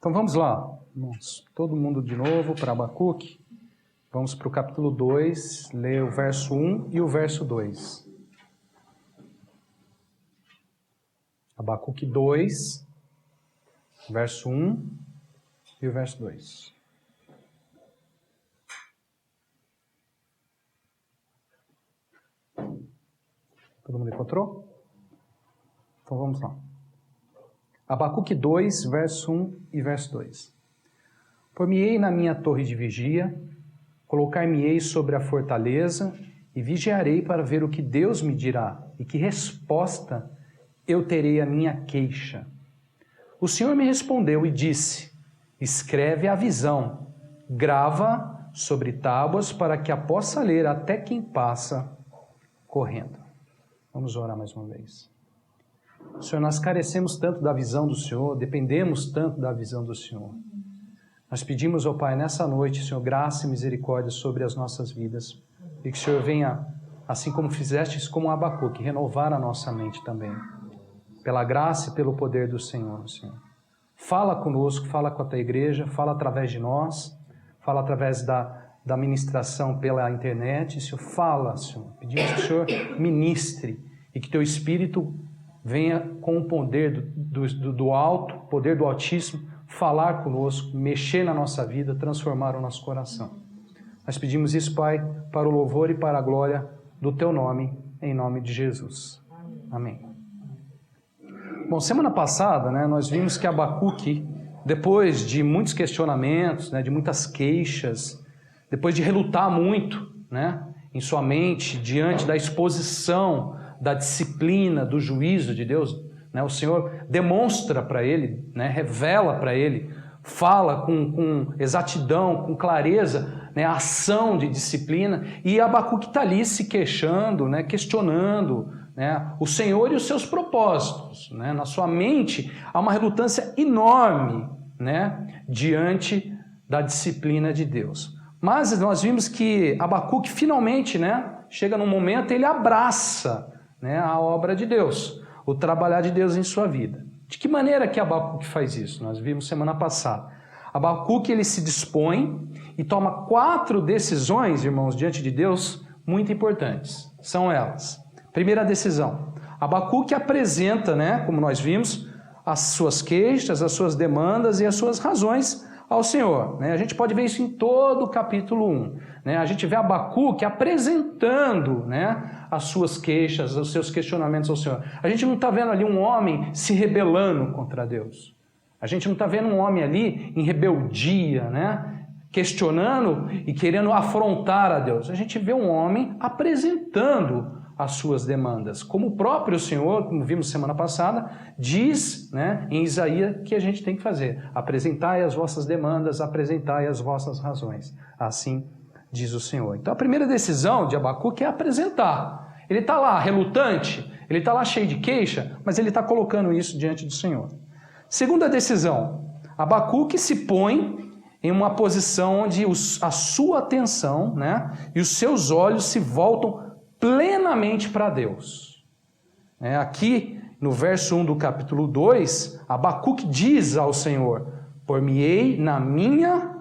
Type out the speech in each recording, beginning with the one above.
Então vamos lá, irmãos. Todo mundo de novo para Abacuque. Vamos para o capítulo 2, ler o verso 1 e o verso 2. Abacuque 2, verso 1 e o verso 2. Todo mundo encontrou? Então vamos lá. Abacuque 2, verso 1 e verso 2. Por-me-ei na minha torre de vigia, colocar-me-ei sobre a fortaleza e vigiarei para ver o que Deus me dirá e que resposta eu terei à minha queixa. O Senhor me respondeu e disse: escreve a visão, grava sobre tábuas para que a possa ler até quem passa correndo. Vamos orar mais uma vez. Senhor, nós carecemos tanto da visão do Senhor, dependemos tanto da visão do Senhor. Nós pedimos, ó Pai, nessa noite, Senhor, graça e misericórdia sobre as nossas vidas. E que o Senhor venha, assim como fizestes com Abacuque, renovar a nossa mente também. Pela graça e pelo poder do Senhor, Senhor. Fala conosco, fala com a tua igreja, fala através de nós, fala através da ministração pela internet. Senhor, fala, Senhor. Pedimos que o Senhor ministre e que teu Espírito venha com o poder do alto, poder do Altíssimo, falar conosco, mexer na nossa vida, transformar o nosso coração. Nós pedimos isso, Pai, para o louvor e para a glória do Teu nome, em nome de Jesus. Amém. Bom, semana passada, nós vimos que Abacuque, depois de muitos questionamentos, de muitas queixas, depois de relutar muito, em sua mente, diante da exposição da disciplina, do juízo de Deus, o Senhor demonstra para ele, revela para ele, fala com exatidão, com clareza, a ação de disciplina, e Abacuque está ali se queixando, questionando o Senhor e os seus propósitos. Na sua mente há uma relutância enorme diante da disciplina de Deus. Mas nós vimos que Abacuque finalmente chega num momento e ele abraça a obra de Deus, o trabalhar de Deus em sua vida. De que maneira que Abacuque faz isso? Nós vimos semana passada. Abacuque ele se dispõe e toma 4 decisões, irmãos, diante de Deus, muito importantes. São elas. Primeira decisão. Abacuque apresenta, como nós vimos, as suas queixas, as suas demandas e as suas razões ao Senhor. A gente pode ver isso em todo o capítulo 1. A gente vê Abacuque apresentando as suas queixas, os seus questionamentos ao Senhor. A gente não está vendo ali um homem se rebelando contra Deus. A gente não está vendo um homem ali em rebeldia, questionando e querendo afrontar a Deus. A gente vê um homem apresentando as suas demandas. Como o próprio Senhor, como vimos semana passada, diz em Isaías que a gente tem que fazer. Apresentai as vossas demandas, apresentai as vossas razões. Assim diz o Senhor. Então a primeira decisão de Abacuque é apresentar. Ele está lá relutante, ele está lá cheio de queixa, mas ele está colocando isso diante do Senhor. Segunda decisão, Abacuque se põe em uma posição onde a sua atenção e os seus olhos se voltam plenamente para Deus. Aqui, no verso 1 do capítulo 2, Abacuque diz ao Senhor: por-me-ei na minha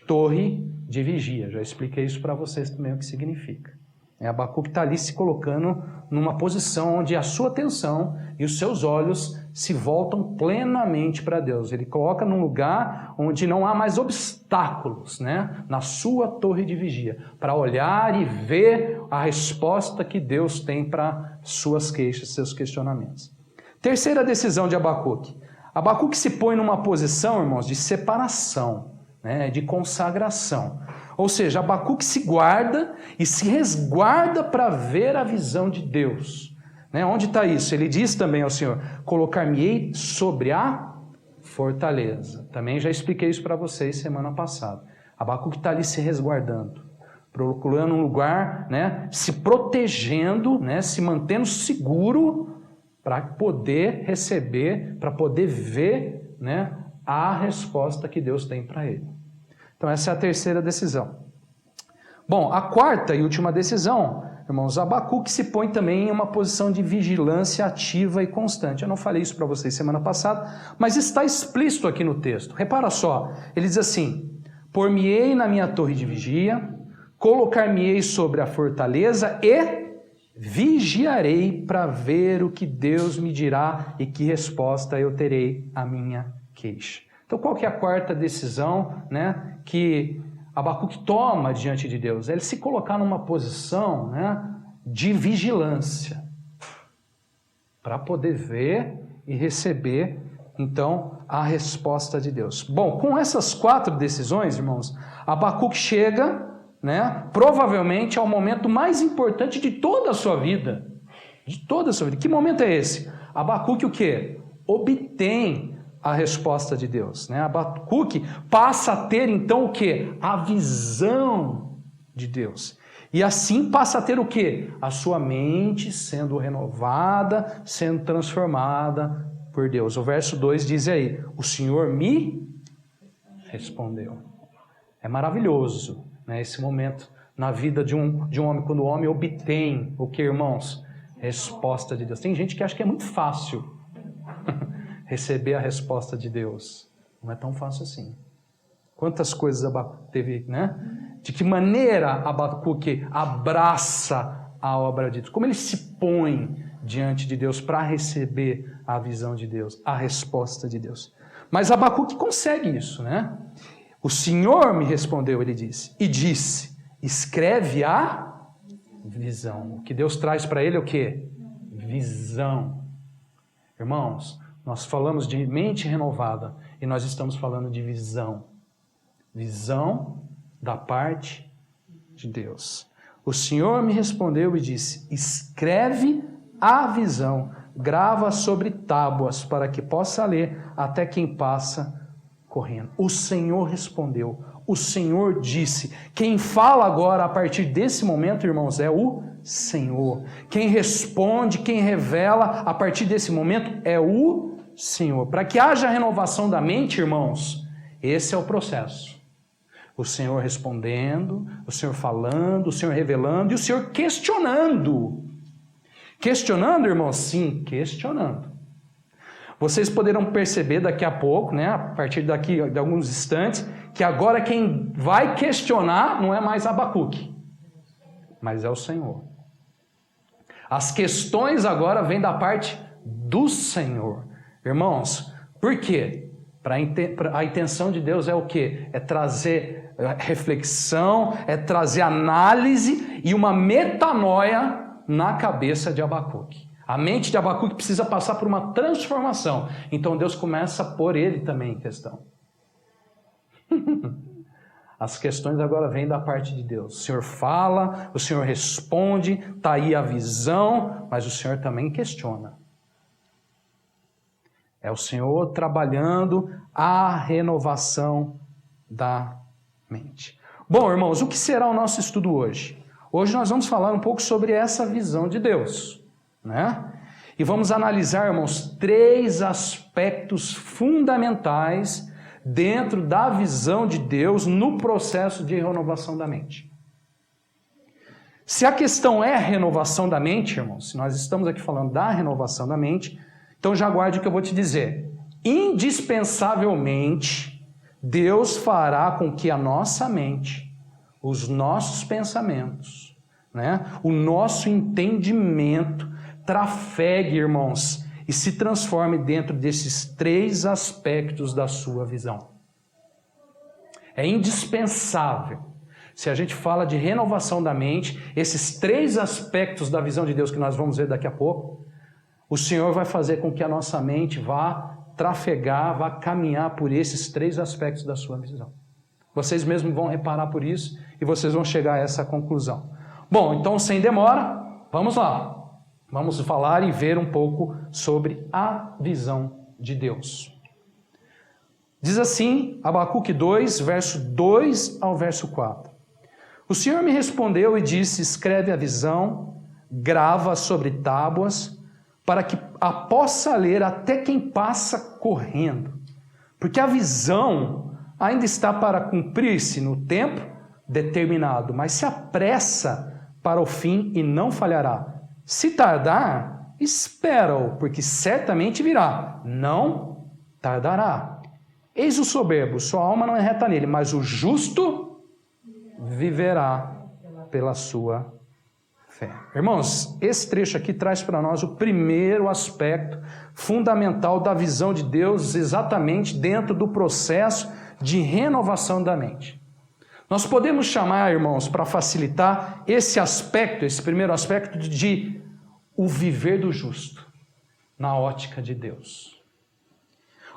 torre de vigia. Já expliquei isso para vocês também o que significa. Abacuque está ali se colocando numa posição onde a sua atenção e os seus olhos se voltam plenamente para Deus. Ele coloca num lugar onde não há mais obstáculos, na sua torre de vigia, para olhar e ver a resposta que Deus tem para suas queixas, seus questionamentos. Terceira decisão de Abacuque. Abacuque se põe numa posição, irmãos, de separação, de consagração. Ou seja, Abacuque se guarda e se resguarda para ver a visão de Deus. Onde está isso? Ele diz também ao Senhor: colocar-me-ei sobre a fortaleza. Também já expliquei isso para vocês semana passada. Abacuque está ali se resguardando, procurando um lugar, se protegendo, se mantendo seguro para poder receber, para poder ver a resposta que Deus tem para ele. Então essa é a terceira decisão. Bom, a quarta e última decisão irmãos, Abacuque se põe também em uma posição de vigilância ativa e constante. Eu não falei isso para vocês semana passada, mas está explícito aqui no texto. Repara só, ele diz assim: por-me-ei na minha torre de vigia, colocar-me-ei sobre a fortaleza e vigiarei para ver o que Deus me dirá e que resposta eu terei à minha queixa. Então, qual que é a quarta decisão, né, que Abacuque toma diante de Deus? É ele se colocar numa posição, né, de vigilância, para poder ver e receber, então, a resposta de Deus. Bom, com essas 4 decisões, irmãos, Abacuque chega, né, provavelmente ao momento mais importante de toda a sua vida. De toda a sua vida. Que momento é esse? Abacuque o quê? Obtém a resposta de Deus, né? Abacuque passa a ter então o quê? A visão de Deus. E assim passa a ter o quê? A sua mente sendo renovada, sendo transformada por Deus. O verso 2 diz aí: o Senhor me respondeu. É maravilhoso, né, esse momento na vida de um homem, quando o homem obtém o que, irmãos? Resposta de Deus. Tem gente que acha que é muito fácil receber a resposta de Deus. Não é tão fácil assim. Quantas coisas Abacuque teve, né? De que maneira Abacuque abraça a obra de Deus. Como ele se põe diante de Deus para receber a visão de Deus, a resposta de Deus. Mas Abacuque consegue isso, né? O Senhor me respondeu, ele disse, e disse: escreve a visão. O que Deus traz para ele é o quê? Visão. Irmãos, nós falamos de mente renovada e nós estamos falando de visão. Visão da parte de Deus. O Senhor me respondeu e disse: escreve a visão, grava sobre tábuas para que possa ler até quem passa correndo. O Senhor respondeu, o Senhor disse. Quem fala agora a partir desse momento, irmãos, é o Senhor. Quem responde, quem revela a partir desse momento é o Senhor. Para que haja renovação da mente, irmãos, esse é o processo. O Senhor respondendo, o Senhor falando, o Senhor revelando e o Senhor questionando. Questionando, irmãos? Sim, questionando. Vocês poderão perceber daqui a pouco, né, a partir daqui de alguns instantes, que agora quem vai questionar não é mais Abacuque, mas é o Senhor. As questões agora vêm da parte do Senhor. Irmãos, por quê? A intenção de Deus é o quê? É trazer reflexão, é trazer análise e uma metanoia na cabeça de Abacuque. A mente de Abacuque precisa passar por uma transformação. Então Deus começa a pôr ele também em questão. As questões agora vêm da parte de Deus. O Senhor fala, o Senhor responde, está aí a visão, mas o Senhor também questiona. É o Senhor trabalhando a renovação da mente. Bom, irmãos, o que será o nosso estudo hoje? Hoje nós vamos falar um pouco sobre essa visão de Deus, né? E vamos analisar, irmãos, 3 aspectos fundamentais dentro da visão de Deus no processo de renovação da mente. Se a questão é renovação da mente, irmãos, se nós estamos aqui falando da renovação da mente, então já guarde o que eu vou te dizer. Indispensavelmente, Deus fará com que a nossa mente, os nossos pensamentos, né, o nosso entendimento trafegue, irmãos, e se transforme dentro desses 3 aspectos da sua visão. É indispensável. Se a gente fala de renovação da mente, esses 3 aspectos da visão de Deus que nós vamos ver daqui a pouco, o Senhor vai fazer com que a nossa mente vá trafegar, vá caminhar por esses 3 aspectos da sua visão. Vocês mesmos vão reparar por isso e vocês vão chegar a essa conclusão. Bom, então sem demora, vamos lá. Vamos falar e ver um pouco sobre a visão de Deus. Diz assim, Abacuque 2, verso 2 ao verso 4. O Senhor me respondeu e disse: escreve a visão, grava sobre tábuas, para que a possa ler até quem passa correndo. Porque a visão ainda está para cumprir-se no tempo determinado, mas se apressa para o fim e não falhará. Se tardar, espera-o, porque certamente virá. Não tardará. Eis o soberbo, sua alma não é reta nele, mas o justo viverá pela sua fé. Irmãos, esse trecho aqui traz para nós o primeiro aspecto fundamental da visão de Deus, exatamente dentro do processo de renovação da mente. Nós podemos chamar, irmãos, para facilitar esse aspecto, esse primeiro aspecto de o viver do justo, na ótica de Deus.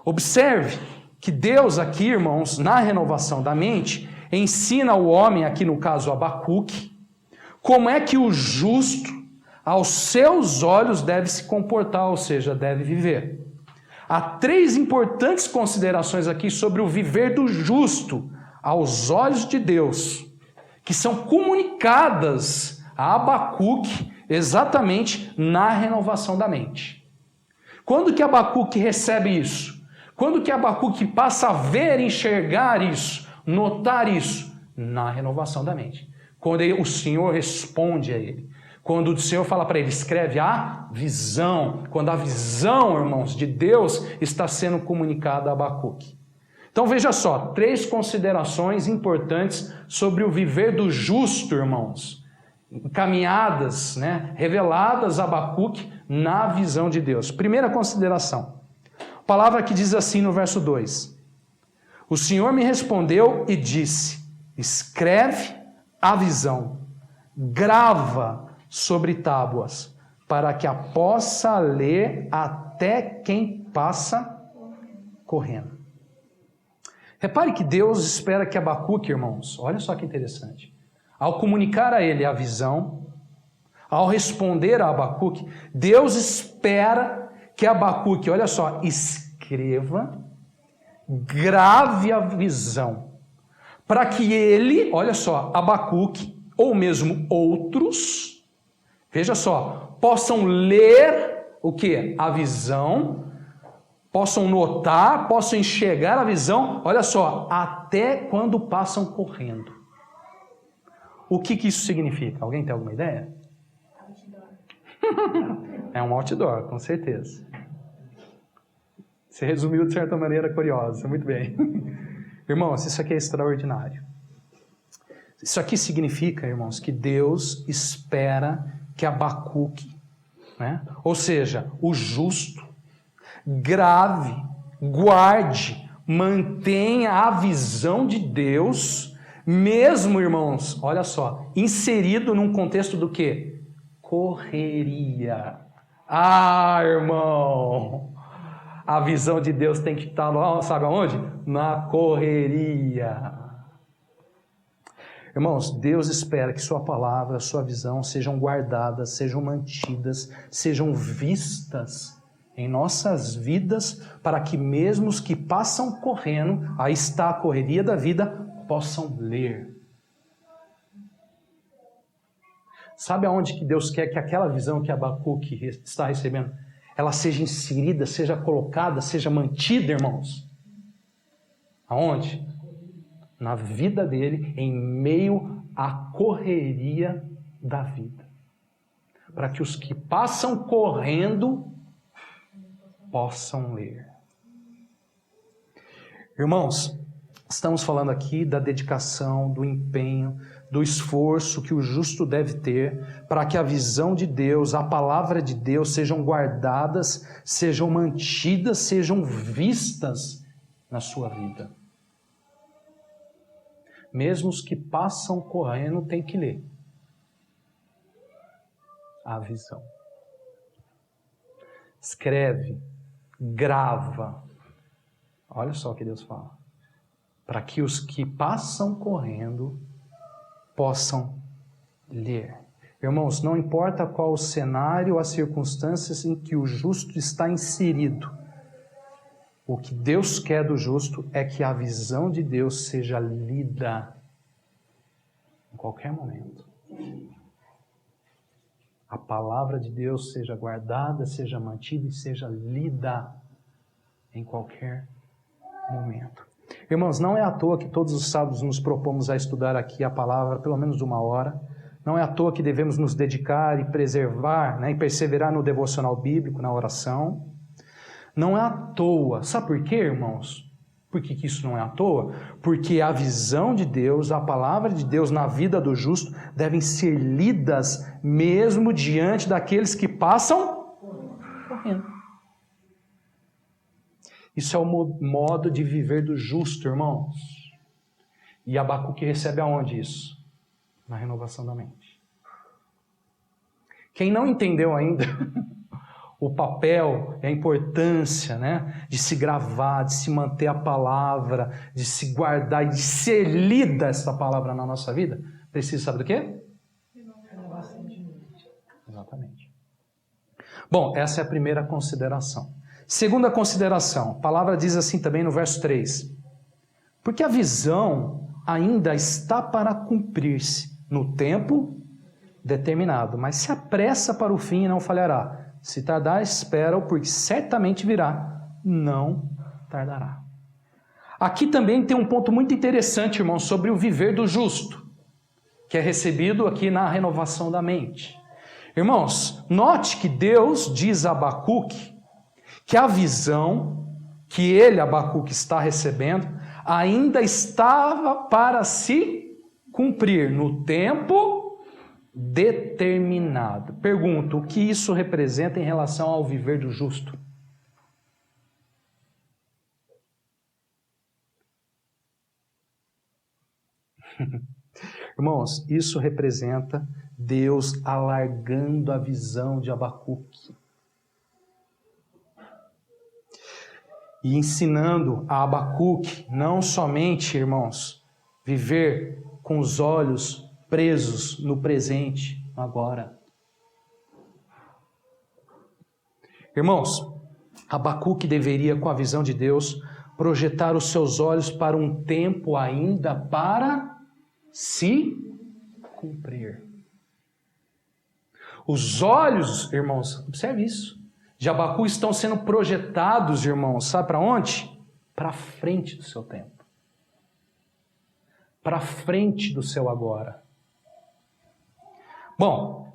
Observe que Deus aqui, irmãos, na renovação da mente, ensina ao homem, aqui no caso Abacuque, como é que o justo, aos seus olhos, deve se comportar, ou seja, deve viver. Há 3 importantes considerações aqui sobre o viver do justo aos olhos de Deus, que são comunicadas a Abacuque exatamente na renovação da mente. Quando que Abacuque recebe isso? Quando que Abacuque passa a ver, enxergar isso, notar isso? Na renovação da mente. Quando o Senhor responde a ele. Quando o Senhor fala para ele, escreve a visão. Quando a visão, irmãos, de Deus está sendo comunicada a Abacuque. Então veja só, 3 considerações importantes sobre o viver do justo, irmãos. Encaminhadas, reveladas a Abacuque na visão de Deus. Primeira consideração. A palavra que diz assim no verso 2. O Senhor me respondeu e disse, escreve a visão, grava sobre tábuas, para que a possa ler até quem passa correndo. Repare que Deus espera que Abacuque, irmãos, olha só que interessante, ao comunicar a ele a visão, ao responder a Abacuque, Deus espera que Abacuque, olha só, escreva, grave a visão, para que ele, olha só, Abacuque, ou mesmo outros, veja só, possam ler o quê? A visão, possam notar, possam enxergar a visão, olha só, até quando passam correndo. O que isso significa? Alguém tem alguma ideia? É um outdoor, com certeza. Você resumiu de certa maneira curiosa, muito bem. Irmãos, isso aqui é extraordinário. Isso aqui significa, irmãos, que Deus espera que Abacuque, ou seja, o justo, grave, guarde, mantenha a visão de Deus, mesmo, irmãos, olha só, inserido num contexto do quê? Correria. Ah, irmão, a visão de Deus tem que estar lá, sabe aonde? Na correria. Irmãos, Deus espera que sua palavra, sua visão sejam guardadas, sejam mantidas, sejam vistas em nossas vidas, para que mesmo os que passam correndo, aí está a correria da vida, possam ler. Sabe aonde que Deus quer que aquela visão que Abacuque está recebendo, ela seja inserida, seja colocada, seja mantida, irmãos? Aonde? Na vida dele, em meio à correria da vida. Para que os que passam correndo possam ler. Irmãos, estamos falando aqui da dedicação, do empenho, do esforço que o justo deve ter para que a visão de Deus, a palavra de Deus sejam guardadas, sejam mantidas, sejam vistas na sua vida. Mesmo os que passam correndo têm que ler a visão. Escreve, grava. Olha só o que Deus fala. Para que os que passam correndo possam ler. Irmãos, não importa qual o cenário, as circunstâncias em que o justo está inserido, o que Deus quer do justo é que a visão de Deus seja lida em qualquer momento. A palavra de Deus seja guardada, seja mantida e seja lida em qualquer momento. Irmãos, não é à toa que todos os sábados nos propomos a estudar aqui a palavra pelo menos 1 hora, Não é à toa que devemos nos dedicar e preservar, né, e perseverar no devocional bíblico, na oração. Não é à toa. Sabe por quê, irmãos? Por que isso não é à toa? Porque a visão de Deus, a palavra de Deus na vida do justo devem ser lidas mesmo diante daqueles que passam correndo. Isso é o modo de viver do justo, irmãos. E Abacuque recebe aonde isso? Na renovação da mente. Quem não entendeu ainda o papel e a importância, né, de se gravar, de se manter a palavra, de se guardar e de ser lida essa palavra na nossa vida, precisa saber do quê? Renovação de mente. Exatamente. Bom, essa é a primeira consideração. Segunda consideração, a palavra diz assim também no verso 3. Porque a visão ainda está para cumprir-se no tempo determinado, mas se apressa para o fim e não falhará. Se tardar, espera-o, porque certamente virá, não tardará. Aqui também tem um ponto muito interessante, irmão, sobre o viver do justo, que é recebido aqui na renovação da mente. Irmãos, note que Deus diz a Abacuque que a visão que ele, Abacuque, está recebendo, ainda estava para se cumprir no tempo determinado. Pergunto, o que isso representa em relação ao viver do justo? Irmãos, isso representa Deus alargando a visão de Abacuque e ensinando a Abacuque não somente, irmãos, viver com os olhos presos no presente, no agora. Irmãos, Abacuque deveria, com a visão de Deus, projetar os seus olhos para um tempo ainda para se cumprir. Os olhos, irmãos, observe isso, de Abacuque estão sendo projetados, irmãos, sabe para onde? Para frente do seu tempo. Para frente do seu agora. Bom,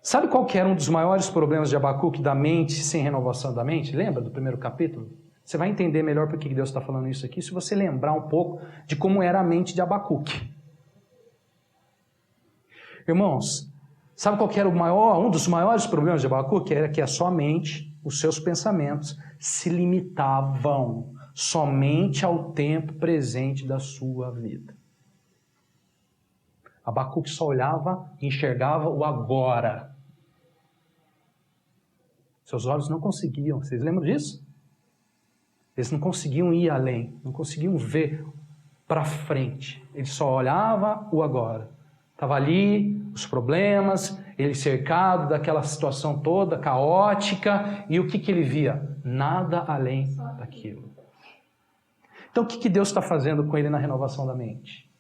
sabe qual que era um dos maiores problemas de Abacuque da mente sem renovação da mente? Lembra do primeiro capítulo? Você vai entender melhor por que Deus está falando isso aqui, se você lembrar um pouco de como era a mente de Abacuque. Irmãos, sabe qual que era um dos maiores problemas de Abacuque? Era que a sua mente, os seus pensamentos, se limitavam somente ao tempo presente da sua vida. Abacuque só olhava e enxergava o agora. Seus olhos não conseguiam, vocês lembram disso? Eles não conseguiam ir além, não conseguiam ver para frente. Ele só olhava o agora. Estava ali, os problemas, ele cercado daquela situação toda, caótica, e o que ele via? Nada além daquilo. Então o que Deus está fazendo com ele na renovação da mente?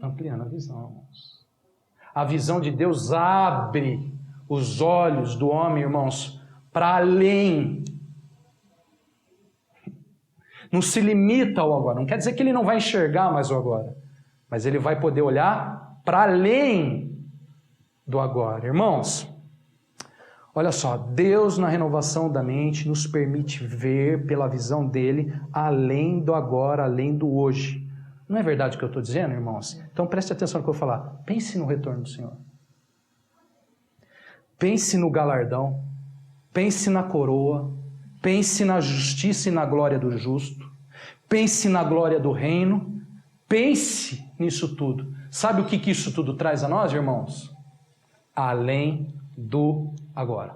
Ampliando a visão. A visão de Deus abre os olhos do homem, irmãos, para além. Não se limita ao agora. Não quer dizer que ele não vai enxergar mais o agora, mas ele vai poder olhar para além do agora. Irmãos, olha só, Deus na renovação da mente nos permite ver pela visão dele além do agora, além do hoje. Não é verdade o que eu estou dizendo, irmãos? Então preste atenção no que eu vou falar. Pense no retorno do Senhor. Pense no galardão. Pense na coroa. Pense na justiça e na glória do justo. Pense na glória do reino. Pense nisso tudo. Sabe o que isso tudo traz a nós, irmãos? Além do agora.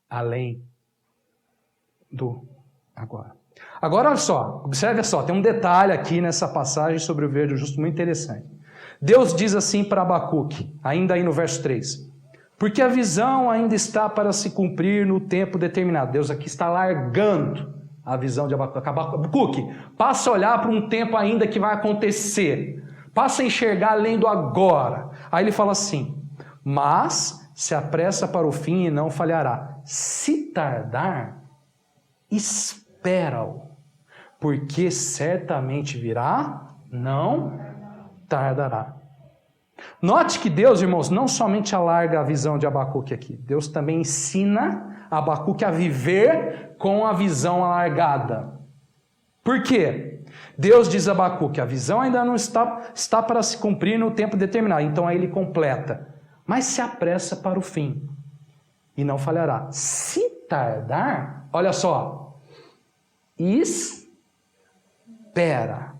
Além do agora. Agora, olha só, observe só, tem um detalhe aqui nessa passagem sobre o viver do justo muito interessante. Deus diz assim para Abacuque, ainda aí no verso 3, porque a visão ainda está para se cumprir no tempo determinado. Deus aqui está largando a visão de Abacuque. Abacuque, passa a olhar para um tempo ainda que vai acontecer. Passa a enxergar além do agora. Aí ele fala assim, mas se apressa para o fim e não falhará. Se tardar, espera-o, porque certamente virá, não tardará. Note que Deus, irmãos, não somente alarga a visão de Abacuque aqui, Deus também ensina Abacuque a viver com a visão alargada. Por quê? Deus diz a Abacuque, a visão ainda não está para se cumprir no tempo determinado. Então aí ele completa, mas se apressa para o fim e não falhará. Se tardar, olha só, espera,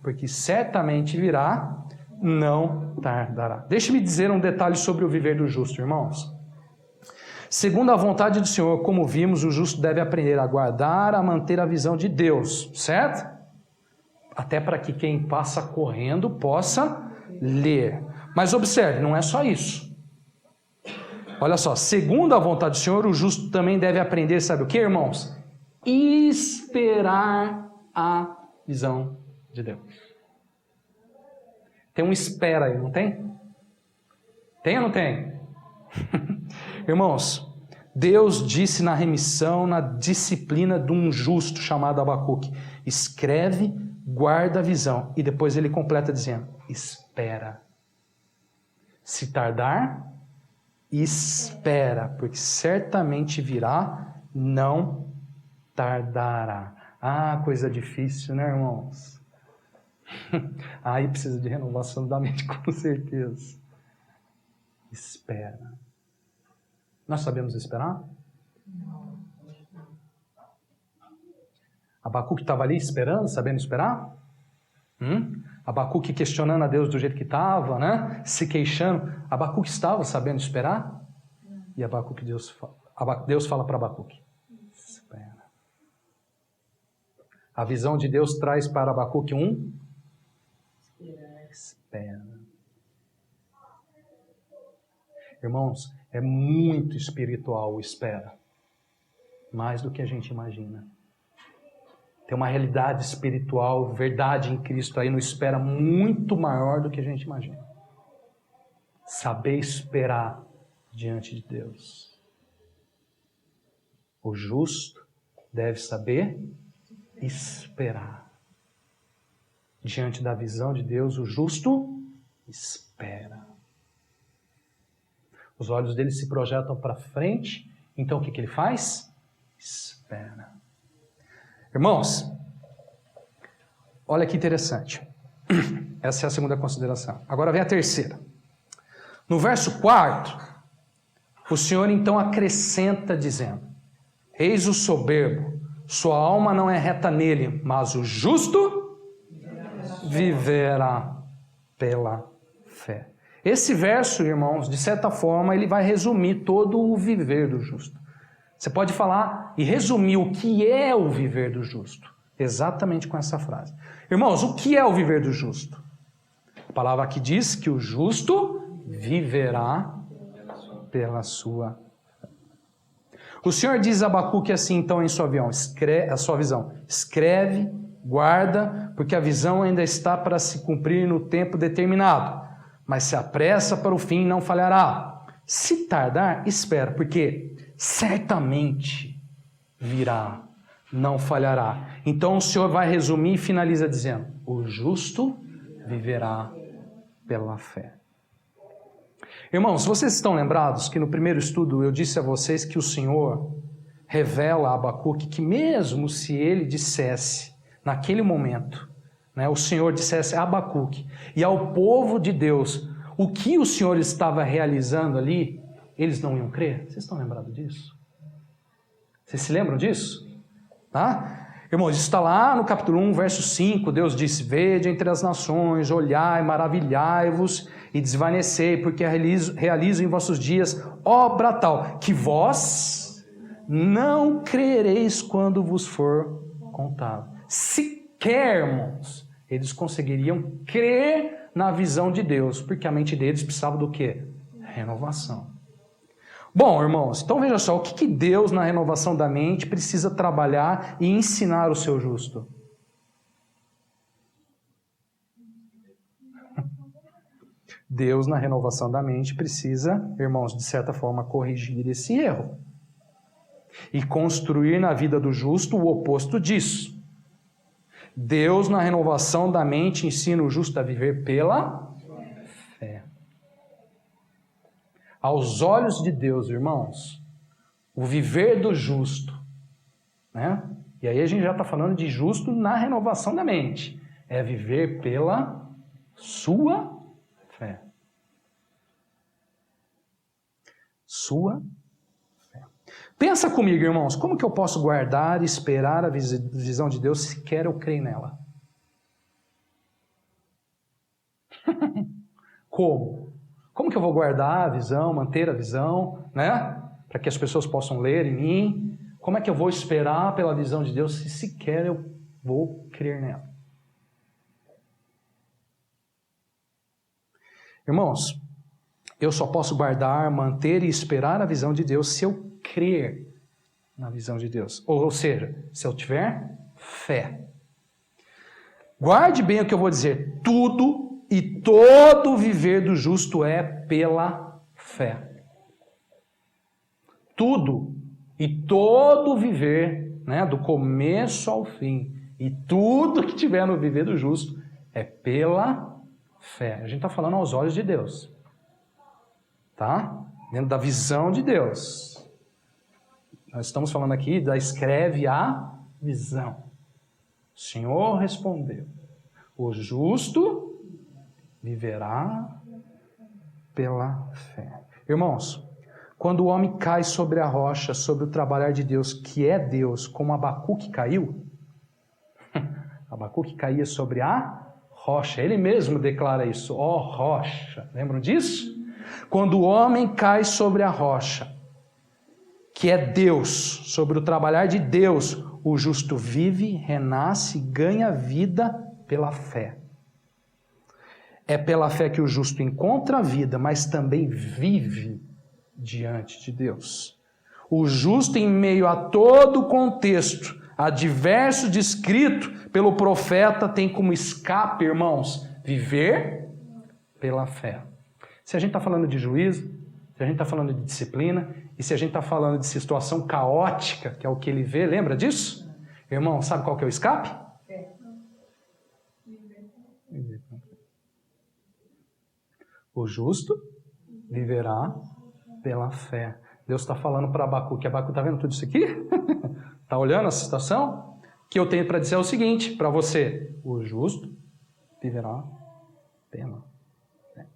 porque certamente virá, não tardará. Deixe-me dizer um detalhe sobre o viver do justo, irmãos. Segundo a vontade do Senhor, como vimos, o justo deve aprender a guardar, a manter a visão de Deus, certo? Até para que quem passa correndo possa ler. Mas observe, não é só isso. Olha só, segundo a vontade do Senhor, o justo também deve aprender, sabe o que, irmãos? Esperar a visão de Deus. Tem um espera aí, não tem? Tem ou não tem? Irmãos, Deus disse na remissão, na disciplina de um justo chamado Abacuque, escreve, guarda a visão. E depois ele completa dizendo, espera. Se tardar, espera, porque certamente virá, não tardará. Ah, coisa difícil, né, irmãos? Aí precisa de renovação da mente, com certeza. Espera. Nós sabemos esperar? Não. Abacuque estava ali esperando, sabendo esperar? Abacuque questionando a Deus do jeito que estava, né? Se queixando. Abacuque estava sabendo esperar? E Deus fala para Abacuque, espera. A visão de Deus traz para Abacuque espera. Irmãos, é muito espiritual o espera. Mais do que a gente imagina. Tem uma realidade espiritual, verdade em Cristo aí no espera muito maior do que a gente imagina. Saber esperar diante de Deus. O justo deve saber esperar. Diante da visão de Deus, o justo espera. Os olhos dele se projetam para frente, então o que ele faz? Espera. Irmãos, olha que interessante. Essa é a segunda consideração. Agora vem a terceira. No verso 4, o Senhor então acrescenta dizendo, eis o soberbo, sua alma não é reta nele, mas o justo viverá pela fé. Esse verso, irmãos, de certa forma, ele vai resumir todo o viver do justo. Você pode falar e resumir o que é o viver do justo, exatamente com essa frase. Irmãos, o que é o viver do justo? A palavra aqui diz que o justo viverá pela sua fé. O Senhor diz a Abacuque assim, então, em sua visão, escreve, guarda, porque a visão ainda está para se cumprir no tempo determinado, mas se apressa para o fim, não falhará. Se tardar, espera, porque certamente virá, não falhará. Então o Senhor vai resumir e finaliza dizendo, o justo viverá pela fé. Irmãos, vocês estão lembrados que no primeiro estudo eu disse a vocês que o Senhor revela a Abacuque que mesmo se ele dissesse, naquele momento, né, o Senhor dissesse a Abacuque e ao povo de Deus o que o Senhor estava realizando ali, eles não iam crer? Vocês estão lembrados disso? Vocês se lembram disso? Tá? Irmãos, isso está lá no capítulo 1, verso 5, Deus disse, vede entre as nações, olhai, maravilhai-vos e desvanecei, porque realizo em vossos dias obra tal, que vós não crereis quando vos for contado. Sequer, irmãos, eles conseguiriam crer na visão de Deus, porque a mente deles precisava do quê? Renovação. Bom, irmãos, então veja só, o que Deus na renovação da mente precisa trabalhar e ensinar o seu justo? Deus na renovação da mente precisa, irmãos, de certa forma corrigir esse erro e construir na vida do justo o oposto disso. Deus, na renovação da mente, ensina o justo a viver pela fé. Aos olhos de Deus, irmãos, o viver do justo, né? E aí a gente já está falando de justo na renovação da mente. É viver pela sua fé. Sua fé. Pensa comigo, irmãos, como que eu posso guardar e esperar a visão de Deus se quer eu crer nela? Como? Como que eu vou guardar a visão, manter a visão, né? Para que as pessoas possam ler em mim? Como é que eu vou esperar pela visão de Deus se sequer eu vou crer nela? Irmãos, eu só posso guardar, manter e esperar a visão de Deus se eu crer na visão de Deus. Ou seja, se eu tiver fé. Guarde bem o que eu vou dizer. Tudo e todo viver do justo é pela fé. Tudo e todo viver, né, do começo ao fim, e tudo que tiver no viver do justo é pela fé. A gente está falando aos olhos de Deus. Tá? Dentro da visão de Deus. Nós estamos falando aqui da escreve a visão. O Senhor respondeu: o justo viverá pela fé. Irmãos, quando o homem cai sobre a rocha, sobre o trabalhar de Deus, que é Deus, como Abacuque caiu, Abacuque caía sobre a rocha. Ele mesmo declara isso, ó rocha. Lembram disso? Quando o homem cai sobre a rocha, que é Deus, sobre o trabalhar de Deus, o justo vive, renasce, ganha vida pela fé. É pela fé que o justo encontra a vida, mas também vive diante de Deus. O justo, em meio a todo o contexto adverso descrito pelo profeta, tem como escape, irmãos, viver pela fé. Se a gente está falando de juízo, se a gente está falando de disciplina, e se a gente está falando de situação caótica, que é o que ele vê, lembra disso? Irmão, sabe qual que é o escape? O justo viverá pela fé. Deus está falando para Abacuque. Abacuque, está vendo tudo isso aqui? Está olhando a situação? O que eu tenho para dizer é o seguinte para você: o justo viverá pela fé.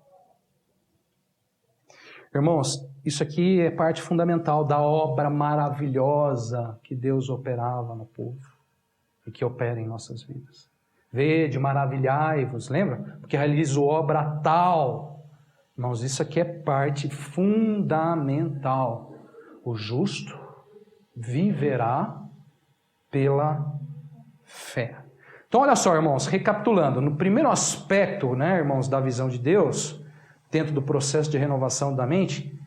Irmãos, isso aqui é parte fundamental da obra maravilhosa que Deus operava no povo e que opera em nossas vidas. Vede, maravilhai-vos, lembra? Porque realizou obra tal. Irmãos, isso aqui é parte fundamental. O justo viverá pela fé. Então, olha só, irmãos, recapitulando. No primeiro aspecto, né, irmãos, da visão de Deus, dentro do processo de renovação da mente,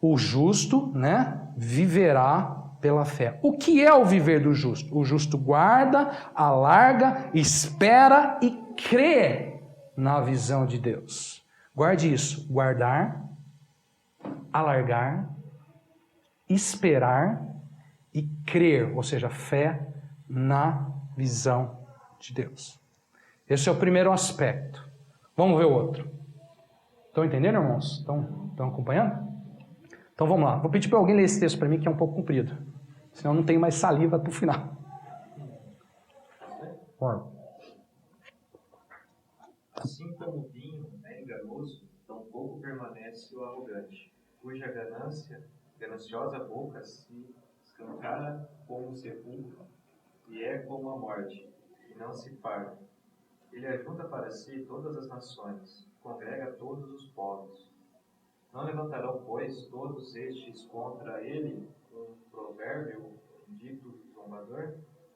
o justo, né, viverá pela fé. O que é o viver do justo? O justo guarda, alarga, espera e crê na visão de Deus. Guarde isso, guardar, alargar, esperar e crer, ou seja, fé na visão de Deus. Esse é o primeiro aspecto. Vamos ver o outro. Estão entendendo, irmãos? Estão acompanhando? Então vamos lá. Vou pedir para alguém ler esse texto para mim, que é um pouco comprido. Senão não tenho mais saliva para o final. Assim como o vinho é enganoso, tampouco permanece o arrogante, cuja gananciosa boca se escancara como o sepulcro e é como a morte, e não se farda. Ele ajunta para si todas as nações, congrega todos os povos. Não levantarão, pois, todos estes contra ele um provérbio dito zombador?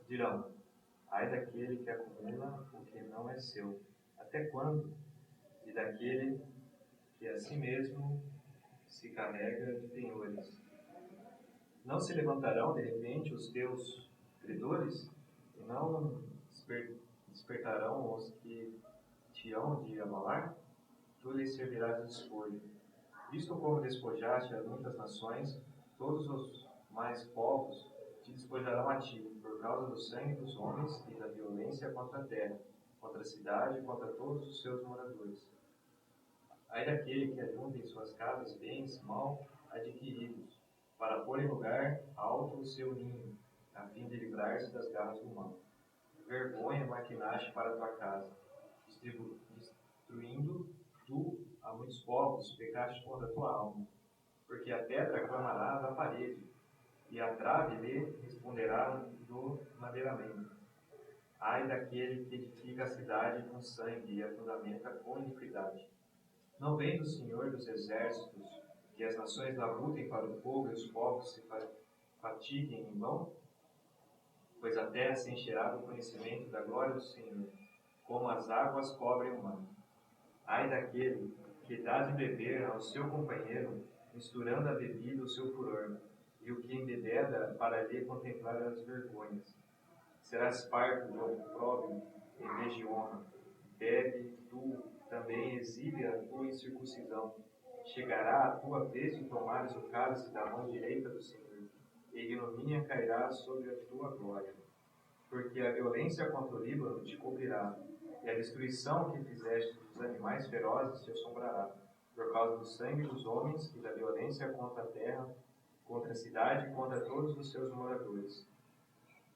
Dirão: ai daquele que acumula o que não é seu. Até quando? E daquele que a si mesmo se carrega de penhores. Não se levantarão, de repente, os teus credores? E não despertarão os que te hão de abalar? Tu lhes servirás de despojo. Visto como despojaste a muitas nações, todos os mais povos te despojarão a ti, por causa do sangue dos homens e da violência contra a terra, contra a cidade e contra todos os seus moradores. Ai daquele que ajunta em suas casas bens mal adquiridos, para pôr em lugar alto o seu ninho, a fim de livrar-se das garras do mal. Vergonha maquinaste para a tua casa, destruindo tu a muitos povos, pecaste contra a tua alma. Porque a pedra clamará da parede, e a trave lhe responderá do madeiramento. Ai daquele que edifica a cidade com sangue e a fundamenta com iniquidade. Não vem do Senhor dos exércitos que as nações labutem para o fogo e os povos se fatiguem em vão? Pois a terra se encherá do conhecimento da glória do Senhor, como as águas cobrem o mar. Ai daquele que dá de beber ao seu companheiro, misturando a bebida o seu furor, e o que embebeda para lhe contemplar as vergonhas. Serás parco do opróbrio em vez de honra. Bebe tu também, exibe a tua incircuncisão. Chegará a tua vez de tomares o cálice da mão direita do Senhor, e ignomínia cairá sobre a tua glória. Porque a violência contra o Líbano te cobrirá, e a destruição que fizeste dos animais ferozes te assombrará, por causa do sangue dos homens e da violência contra a terra, contra a cidade e contra todos os seus moradores.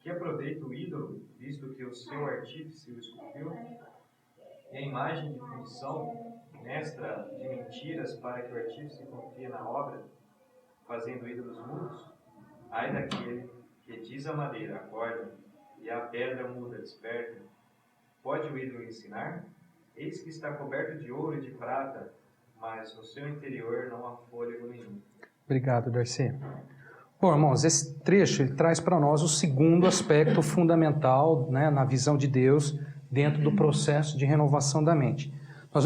Que aproveita o ídolo, visto que o seu artífice o esculpiu, e a imagem de fundição, mestra de mentiras, para que o artífice confie na obra, fazendo ídolos mudos? Ai daquele que diz a madeira, acorda, e a pedra muda, desperta. Pode o ídolo ensinar? Eis que está coberto de ouro e de prata, mas no seu interior não há fôlego nenhum. Obrigado, Darcy. Bom, irmãos, esse trecho ele traz para nós o segundo aspecto fundamental, né, na visão de Deus dentro do processo de renovação da mente. Nós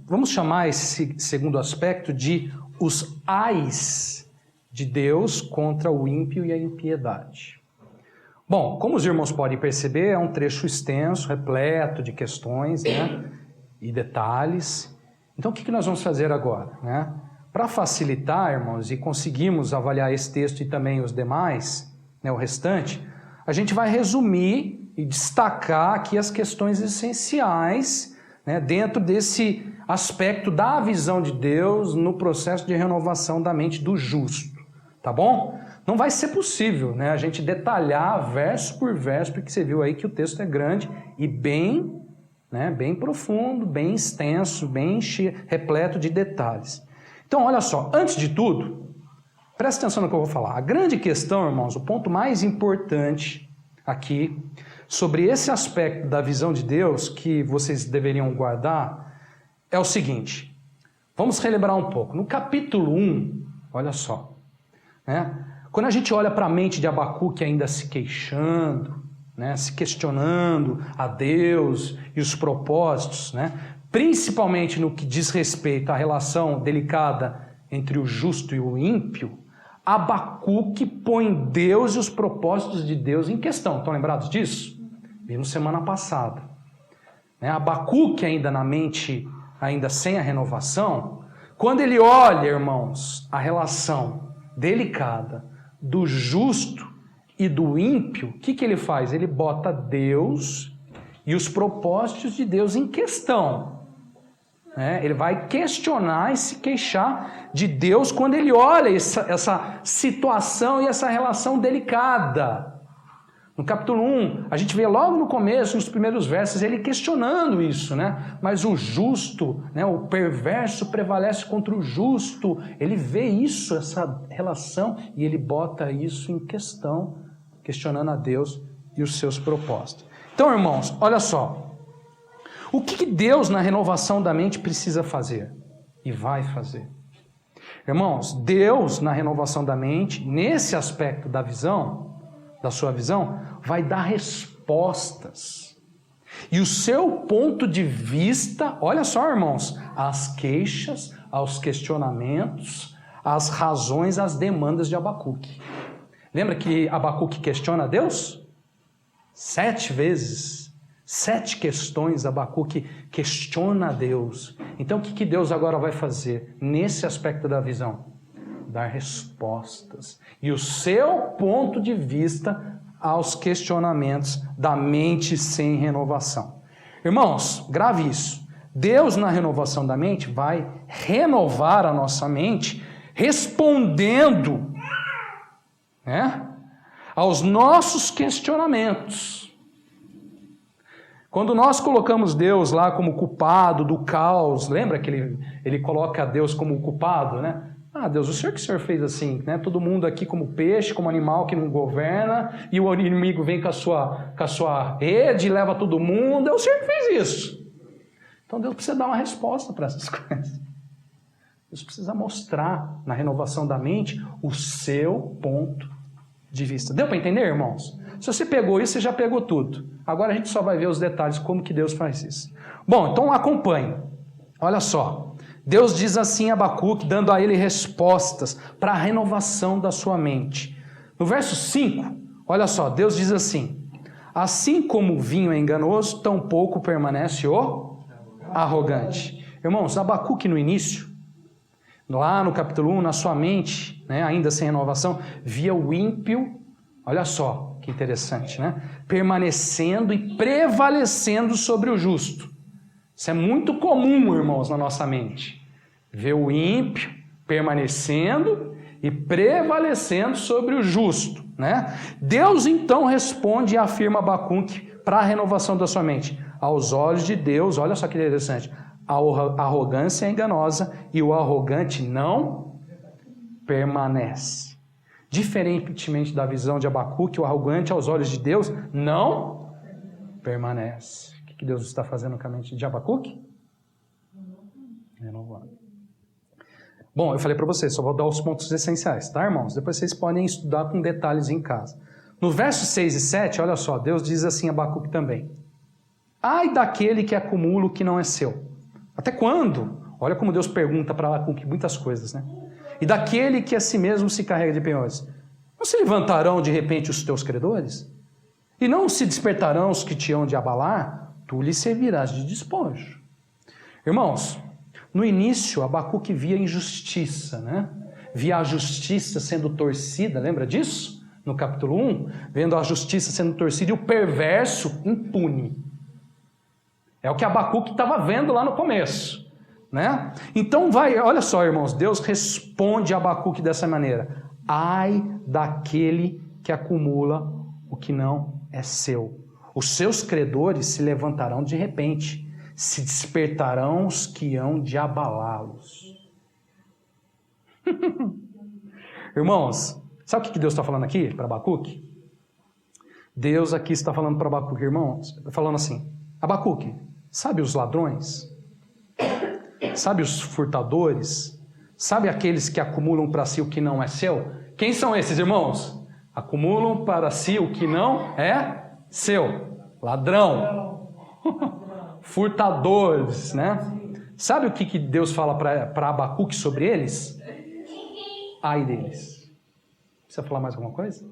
vamos chamar esse segundo aspecto de os ais de Deus contra o ímpio e a impiedade. Bom, como os irmãos podem perceber, é um trecho extenso, repleto de questões, né, e detalhes. Então, o que nós vamos fazer agora, né? Para facilitar, irmãos, e conseguirmos avaliar esse texto e também os demais, né, o restante, a gente vai resumir e destacar aqui as questões essenciais, né, dentro desse aspecto da visão de Deus no processo de renovação da mente do justo, tá bom? Não vai ser possível, né, a gente detalhar verso por verso, porque você viu aí que o texto é grande e bem, né, bem profundo, bem extenso, bem repleto de detalhes. Então, olha só, antes de tudo, presta atenção no que eu vou falar. A grande questão, irmãos, o ponto mais importante aqui, sobre esse aspecto da visão de Deus que vocês deveriam guardar, é o seguinte. Vamos relembrar um pouco. No capítulo 1, olha só, né? Quando a gente olha para a mente de Abacuque ainda se queixando, né, se questionando a Deus e os propósitos, né, principalmente no que diz respeito à relação delicada entre o justo e o ímpio, Abacuque põe Deus e os propósitos de Deus em questão. Estão lembrados disso? Vimos semana passada. Abacuque ainda na mente, ainda sem a renovação, quando ele olha, irmãos, a relação delicada do justo e do ímpio, o que ele faz? Ele bota Deus e os propósitos de Deus em questão. Ele vai questionar e se queixar de Deus quando ele olha essa situação e essa relação delicada. No capítulo 1, a gente vê logo no começo, nos primeiros versos, ele questionando isso, né? Mas o justo, né, o perverso prevalece contra o justo. Ele vê isso, essa relação, e ele bota isso em questão, questionando a Deus e os seus propósitos. Então, irmãos, olha só. O que Deus, na renovação da mente, precisa fazer? E vai fazer? Irmãos, Deus, na renovação da mente, nesse aspecto da visão, da sua visão, vai dar respostas. E o seu ponto de vista, olha só, irmãos, às queixas, aos questionamentos, às razões, às demandas de Abacuque. Lembra que Abacuque questiona a Deus? 7 vezes. 7 questões Abacuque questiona a Deus. Então o que Deus agora vai fazer nesse aspecto da visão? dar respostas e o seu ponto de vista aos questionamentos da mente sem renovação. Irmãos, grave isso. Deus, na renovação da mente, vai renovar a nossa mente respondendo, né, aos nossos questionamentos. Quando nós colocamos Deus lá como culpado do caos, lembra que ele coloca Deus como culpado, né? Ah, Deus, o senhor fez assim, né? Todo mundo aqui como peixe, como animal que não governa, e o inimigo vem com a sua rede e leva todo mundo. É o senhor que fez isso. Então Deus precisa dar uma resposta para essas coisas. Deus precisa mostrar na renovação da mente o seu ponto de vista. Deu para entender, irmãos? Se você pegou isso, você já pegou tudo. Agora a gente só vai ver os detalhes, como que Deus faz isso. Bom, então acompanhe. Olha só. Deus diz assim a Abacuque, dando a ele respostas para a renovação da sua mente. No verso 5, olha só, Deus diz assim: assim como o vinho é enganoso, tampouco permanece o arrogante. Irmãos, Abacuque no início, lá no capítulo 1, na sua mente, né, ainda sem renovação, via o ímpio, olha só que interessante, né? Permanecendo e prevalecendo sobre o justo. Isso é muito comum, irmãos, na nossa mente. Ver o ímpio permanecendo e prevalecendo sobre o justo, né? Deus então responde e afirma a Abacuque para a renovação da sua mente. Aos olhos de Deus, olha só que interessante, a arrogância é enganosa e o arrogante não permanece. Diferentemente da visão de Abacuque, o arrogante aos olhos de Deus não permanece. O que Deus está fazendo com a mente de Abacuque? Renovando. Bom, eu falei para vocês, só vou dar os pontos essenciais, tá, irmãos? Depois vocês podem estudar com detalhes em casa. No verso 6 e 7, olha só, Deus diz assim a Abacuque também: ai daquele que acumula o que não é seu. Até quando? Olha como Deus pergunta para Abacuque muitas coisas, né? E daquele que a si mesmo se carrega de penhores. Não se levantarão de repente os teus credores? E não se despertarão os que te hão de abalar? Tu lhe servirás de despojo. Irmãos, no início Abacuque via injustiça, né? Via a justiça sendo torcida, lembra disso? No capítulo 1, vendo a justiça sendo torcida e o perverso impune. É o que Abacuque estava vendo lá no começo, né? Então olha só, irmãos, Deus responde a Abacuque dessa maneira: ai daquele que acumula o que não é seu. Os seus credores se levantarão de repente, se despertarão os que hão de abalá-los. Irmãos, sabe o que Deus está falando aqui para Abacuque? Deus aqui está falando para Abacuque, irmãos, falando assim: Abacuque, sabe os ladrões? Sabe os furtadores? Sabe aqueles que acumulam para si o que não é seu? Quem são esses, irmãos? Acumulam para si o que não é seu. Ladrão. Furtadores, né? Sabe o que Deus fala para Abacuque sobre eles? Ai deles. Precisa falar mais alguma coisa?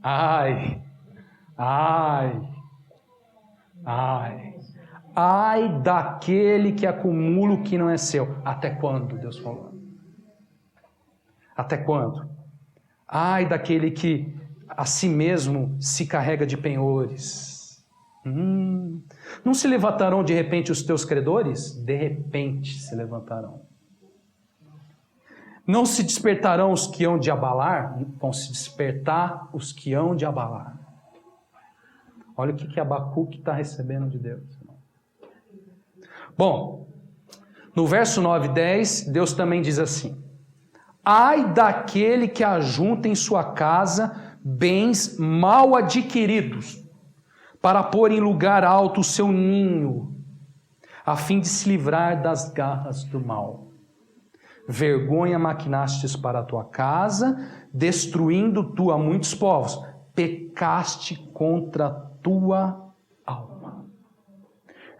Ai. Ai. Ai. Ai daquele que acumula o que não é seu. Até quando, Deus falou? Até quando? Ai daquele que a si mesmo se carrega de penhores. Não se levantarão de repente os teus credores? De repente se levantarão. Não se despertarão os que hão de abalar? Vão se despertar os que hão de abalar. Olha o que Abacuque está recebendo de Deus. Bom, no verso 9 e 10, Deus também diz assim: ai daquele que ajunta em sua casa bens mal adquiridos, para pôr em lugar alto o seu ninho, a fim de se livrar das garras do mal. Vergonha maquinastes para a tua casa, destruindo tu a muitos povos. Pecaste contra a tua alma.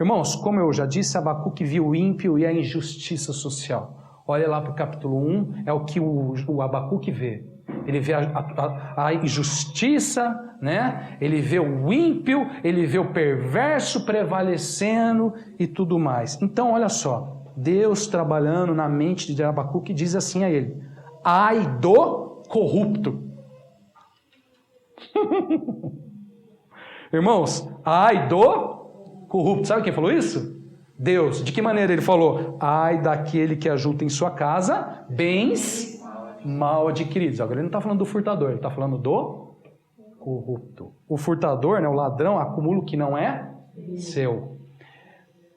Irmãos, como eu já disse, Abacuque viu o ímpio e a injustiça social. Olha lá para o capítulo 1, é o que o Abacuque vê. Ele vê a injustiça, né? Ele vê o ímpio, ele vê o perverso prevalecendo e tudo mais. Então, olha só, Deus trabalhando na mente de Abacuque diz assim a ele: ai do corrupto. Irmãos, ai do corrupto. Sabe quem falou isso? Deus. De que maneira ele falou? Ai daquele que ajunta em sua casa bens mal adquiridos. Agora ele não está falando do furtador, ele está falando do corrupto. O furtador, né, o ladrão, acumula o que não é seu.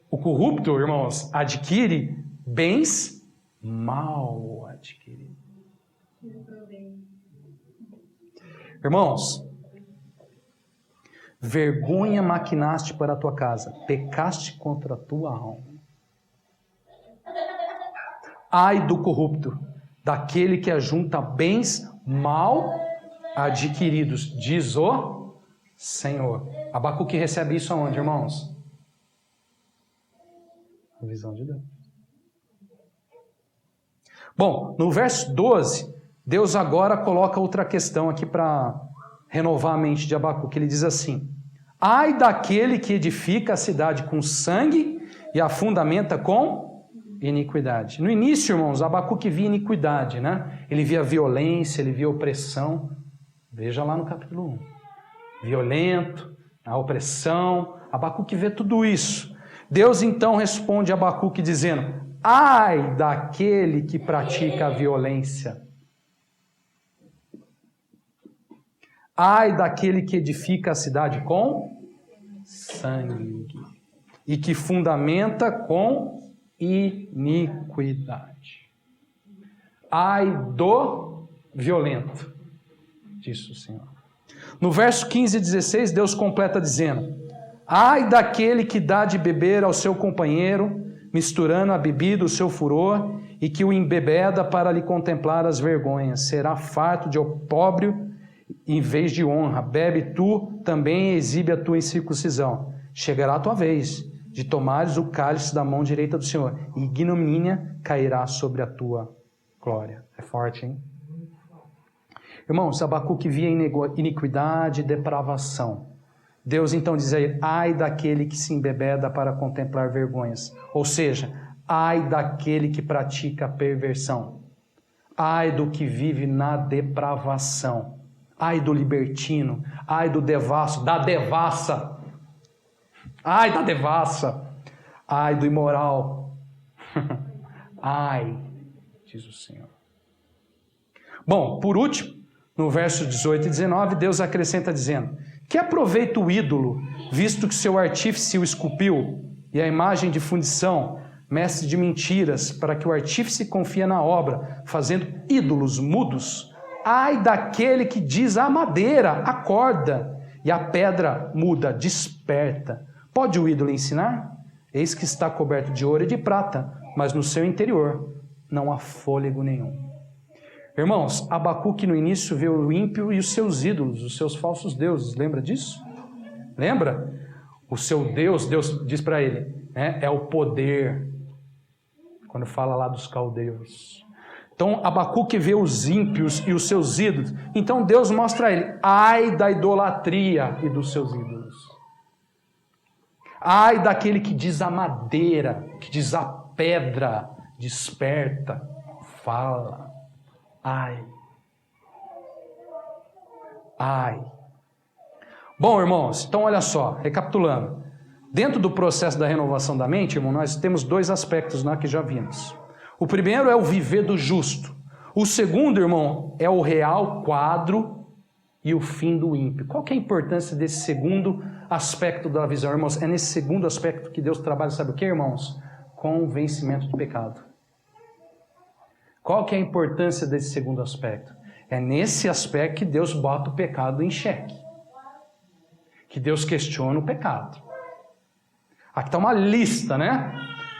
O corrupto, irmãos, adquire bens mal adquiridos. Irmãos, vergonha maquinaste para a tua casa, pecaste contra a tua alma. Ai do corrupto, daquele que ajunta bens mal adquiridos, diz o Senhor. Abacuque recebe isso aonde, irmãos? A visão de Deus. Bom, no verso 12, Deus agora coloca outra questão aqui para renovar a mente de Abacuque. Ele diz assim: ai daquele que edifica a cidade com sangue e a fundamenta com iniquidade. No início, irmãos, Abacuque via iniquidade, né? Ele via violência, ele via opressão. Veja lá no capítulo 1. Violento, a opressão. Abacuque vê tudo isso. Deus então responde a Abacuque dizendo: ai daquele que pratica a violência. Ai daquele que edifica a cidade com sangue e que fundamenta com iniquidade. Ai do violento, disse o Senhor. No verso 15 e 16, Deus completa dizendo: ai daquele que dá de beber ao seu companheiro, misturando a bebida o seu furor, e que o embebeda para lhe contemplar as vergonhas. Será farto de opróbrio em vez de honra. Bebe tu também e exibe a tua incircuncisão. Chegará a tua vez de tomares o cálice da mão direita do Senhor, e ignomínia cairá sobre a tua glória. É forte, hein? Irmãos, Abacuque via iniquidade e depravação. Deus então diz a ele: ai daquele que se embebeda para contemplar vergonhas. Ou seja, ai daquele que pratica a perversão. Ai do que vive na depravação. Ai do libertino. Ai do devasso, da devassa. Ai da devassa. Ai do imoral. Ai, diz o Senhor. Bom, por último, no verso 18 e 19, Deus acrescenta dizendo: que aproveita o ídolo, visto que seu artífice o esculpiu, e a imagem de fundição, mestre de mentiras, para que o artífice confia na obra, fazendo ídolos mudos? Ai daquele que diz à madeira: acorda, e a pedra muda: desperta. Pode o ídolo ensinar? Eis que está coberto de ouro e de prata, mas no seu interior não há fôlego nenhum. Irmãos, Abacuque no início vê o ímpio e os seus ídolos, os seus falsos deuses. Lembra disso? Lembra? O seu Deus, Deus diz para ele, né, é o poder. Quando fala lá dos caldeus. Então Abacuque vê os ímpios e os seus ídolos. Então Deus mostra a ele: ai da idolatria e dos seus ídolos. Ai daquele que diz a madeira, que diz a pedra, desperta, fala. Ai. Ai. Bom, irmãos, então olha só, recapitulando. Dentro do processo da renovação da mente, irmão, nós temos dois aspectos, né, que já vimos. O primeiro é o viver do justo. O segundo, irmão, é o real quadro e o fim do ímpio. Qual que é a importância desse segundo aspecto da visão, irmãos? É nesse segundo aspecto que Deus trabalha, sabe o que, irmãos? Com o vencimento do pecado. Qual que é a importância desse segundo aspecto? É nesse aspecto que Deus bota o pecado em xeque. Que Deus questiona o pecado. Aqui está uma lista, né?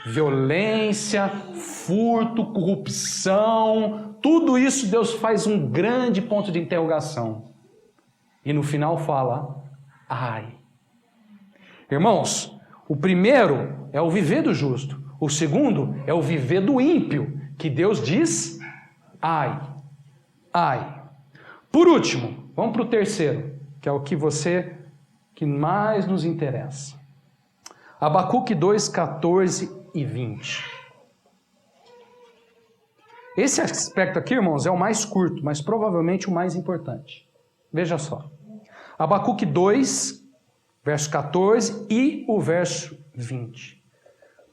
Violência, furto, corrupção, tudo isso Deus faz um grande ponto de interrogação. E no final fala: ai. Irmãos, o primeiro é o viver do justo. O segundo é o viver do ímpio, que Deus diz: ai, ai. Por último, vamos para o terceiro, que é o que mais nos interessa. Abacuque 2, 14 e 20. Esse aspecto aqui, irmãos, é o mais curto, mas provavelmente o mais importante. Veja só. Abacuque 2, verso 14 e o verso 20.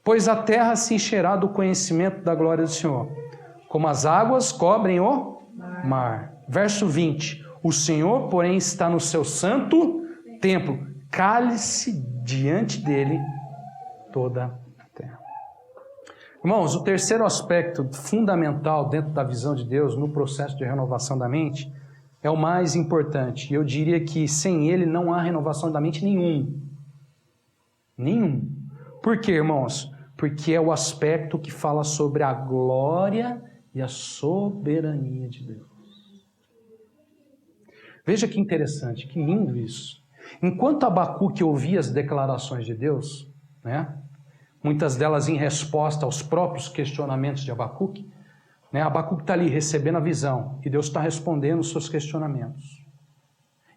Pois a terra se encherá do conhecimento da glória do Senhor, como as águas cobrem o mar. Verso 20. O Senhor, porém, está no seu santo templo. Cale-se diante dele toda a terra. Irmãos, o terceiro aspecto fundamental dentro da visão de Deus no processo de renovação da mente é o mais importante. E eu diria que sem ele não há renovação da mente nenhum. Nenhum. Por quê, irmãos? Porque é o aspecto que fala sobre a glória e a soberania de Deus. Veja que interessante, que lindo isso. Enquanto Abacuque ouvia as declarações de Deus, né, muitas delas em resposta aos próprios questionamentos de Abacuque, né, Abacuque está ali recebendo a visão e Deus está respondendo os seus questionamentos.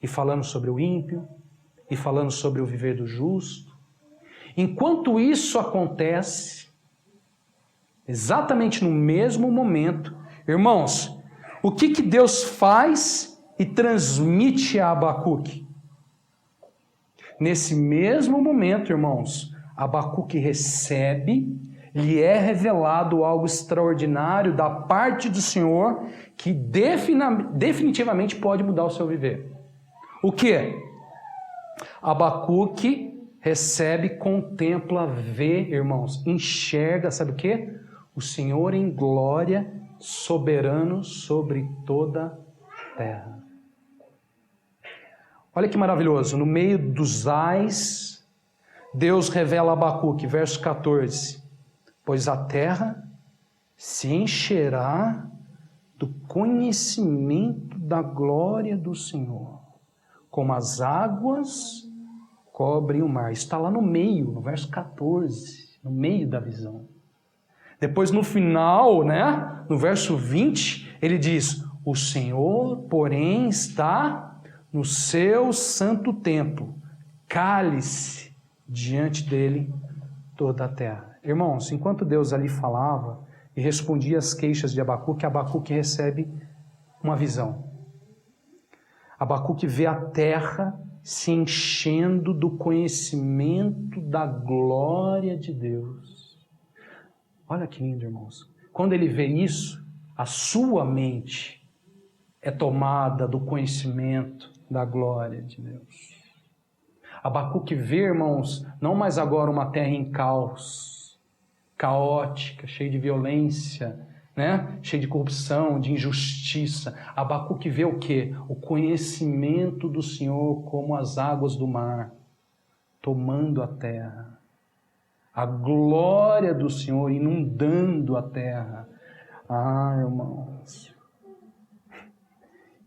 E falando sobre o ímpio, e falando sobre o viver do justo. Enquanto isso acontece, exatamente no mesmo momento, irmãos, o que Deus faz e transmite a Abacuque? Nesse mesmo momento, irmãos, Abacuque recebe, lhe é revelado algo extraordinário da parte do Senhor que definitivamente pode mudar o seu viver. O que? Abacuque recebe, contempla, vê, irmãos, enxerga, sabe o que? O Senhor em glória, soberano sobre toda a terra. Olha que maravilhoso, no meio dos ais, Deus revela a Abacuque, verso 14, pois a terra se encherá do conhecimento da glória do Senhor, como as águas cobrem o mar. Está lá no meio, no verso 14, no meio da visão. Depois no final, né, no verso 20, ele diz, o Senhor, porém, está no seu santo templo, cale-se diante dele toda a terra. Irmãos, enquanto Deus ali falava e respondia às queixas de Abacuque, Abacuque recebe uma visão. Abacuque vê a terra se enchendo do conhecimento da glória de Deus. Olha que lindo, irmãos. Quando ele vê isso, a sua mente é tomada do conhecimento da glória de Deus. Abacuque vê, irmãos, não mais agora uma terra em caos, caótica, cheia de violência, né? Cheia de corrupção, de injustiça. Abacuque vê o quê? O conhecimento do Senhor como as águas do mar, tomando a terra. A glória do Senhor inundando a terra. Ah, irmãos,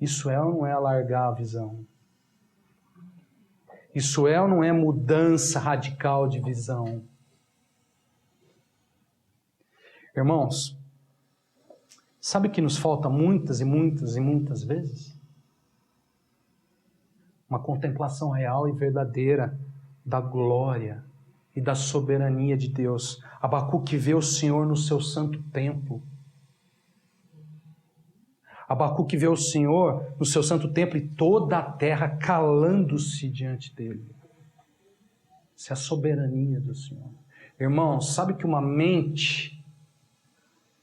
isso é ou não é alargar a visão? Isso é ou não é mudança radical de visão? Irmãos, sabe que nos falta muitas e muitas e muitas vezes? Uma contemplação real e verdadeira da glória e da soberania de Deus. Abacuque vê o Senhor no seu santo templo. Abacuque vê o Senhor no seu santo templo e toda a terra calando-se diante dele. Isso é a soberania do Senhor. Irmãos, sabe que uma mente,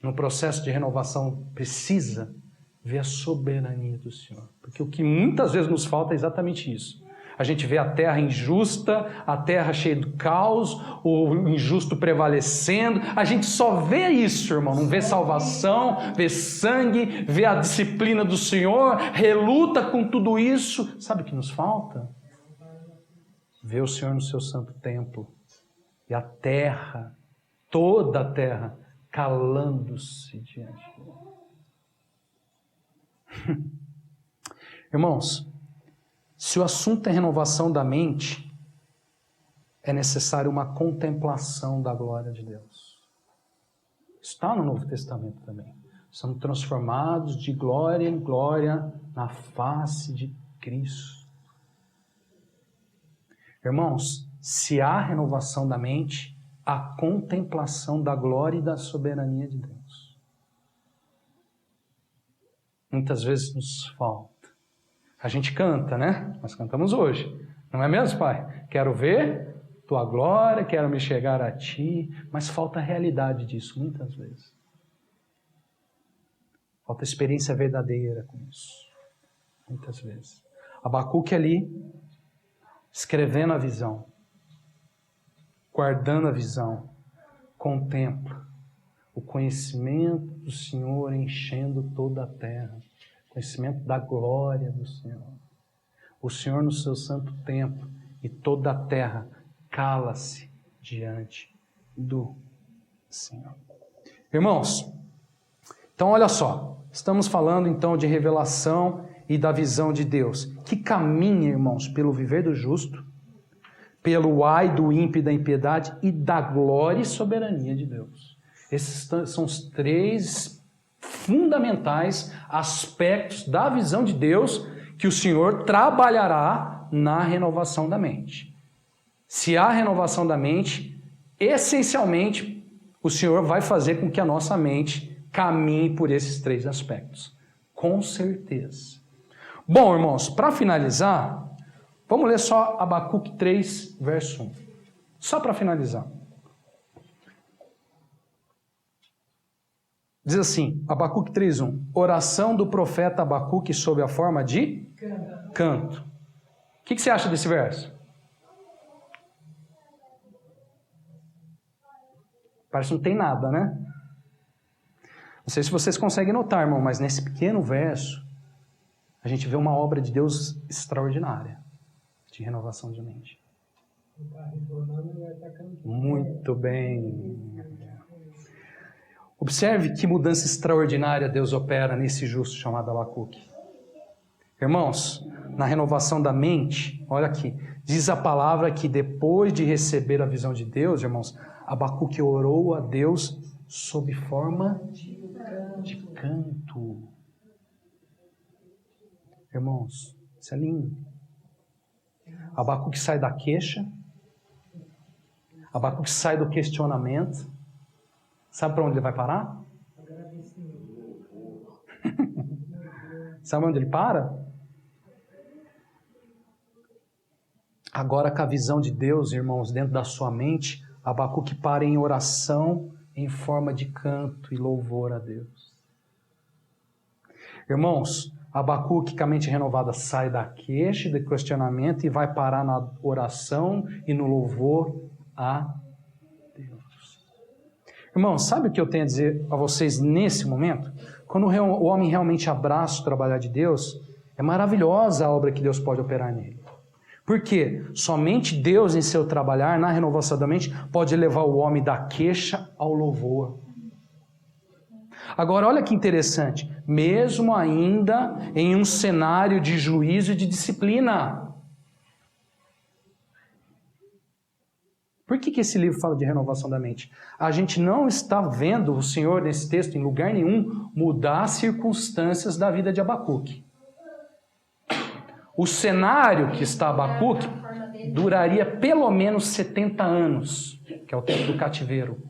no processo de renovação, precisa ver a soberania do Senhor. Porque o que muitas vezes nos falta é exatamente isso. A gente vê a terra injusta, a terra cheia de caos, o injusto prevalecendo. A gente só vê isso, irmão. Não vê salvação, vê sangue, vê a disciplina do Senhor, reluta com tudo isso. Sabe o que nos falta? Ver o Senhor no seu santo templo. E a terra, toda a terra, calando-se diante dele. Irmãos, se o assunto é renovação da mente, é necessário uma contemplação da glória de Deus. Está no Novo Testamento também. Somos transformados de glória em glória na face de Cristo. Irmãos, se há renovação da mente, há contemplação da glória e da soberania de Deus. muitas vezes nos falta. A gente canta, né? Nós cantamos hoje. Não é mesmo, Pai? Quero ver tua glória, quero me chegar a ti. Mas falta a realidade disso, muitas vezes. Falta experiência verdadeira com isso. Muitas vezes. Abacuque ali, escrevendo a visão. Guardando a visão. Contempla o conhecimento do Senhor enchendo toda a terra. Conhecimento da glória do Senhor. O Senhor no seu santo templo e toda a terra cala-se diante do Senhor. Irmãos, então olha só, estamos falando então de revelação e da visão de Deus, que caminha, irmãos, pelo viver do justo, pelo ai do ímpio e da impiedade e da glória e soberania de Deus. Esses são os três fundamentais aspectos da visão de Deus que o Senhor trabalhará na renovação da mente. Se há renovação da mente, essencialmente, o Senhor vai fazer com que a nossa mente caminhe por esses três aspectos. Com certeza. Bom, irmãos, para finalizar, vamos ler só Abacuque 3, verso 1. Só para finalizar. Diz assim, Abacuque 3:1, oração do profeta Abacuque sob a forma de canto. O que você acha desse verso? Parece que não tem nada, né? Não sei se vocês conseguem notar, irmão, mas nesse pequeno verso, a gente vê uma obra de Deus extraordinária, de renovação de mente. Muito bem. Observe que mudança extraordinária Deus opera nesse justo chamado Abacuque. Irmãos, na renovação da mente, olha aqui, diz a palavra que depois de receber a visão de Deus, irmãos, Abacuque orou a Deus sob forma de canto. Irmãos, isso é lindo. Abacuque sai da queixa, Abacuque sai do questionamento. Sabe para onde ele vai parar? Sabe onde ele para? Agora, com a visão de Deus, irmãos, dentro da sua mente, Abacuque para em oração em forma de canto e louvor a Deus. Irmãos, Abacuque, com a mente renovada, sai da queixa e do questionamento e vai parar na oração e no louvor a Deus. Irmãos, sabe o que eu tenho a dizer a vocês nesse momento? Quando o homem realmente abraça o trabalhar de Deus, é maravilhosa a obra que Deus pode operar nele. Por quê? Somente Deus, em seu trabalhar, na renovação da mente, pode levar o homem da queixa ao louvor. Agora, olha que interessante. Mesmo ainda em um cenário de juízo e de disciplina. Por que esse livro fala de renovação da mente? A gente não está vendo o Senhor, nesse texto, em lugar nenhum, mudar as circunstâncias da vida de Abacuque. O cenário que está Abacuque duraria pelo menos 70 anos, que é o tempo do cativeiro.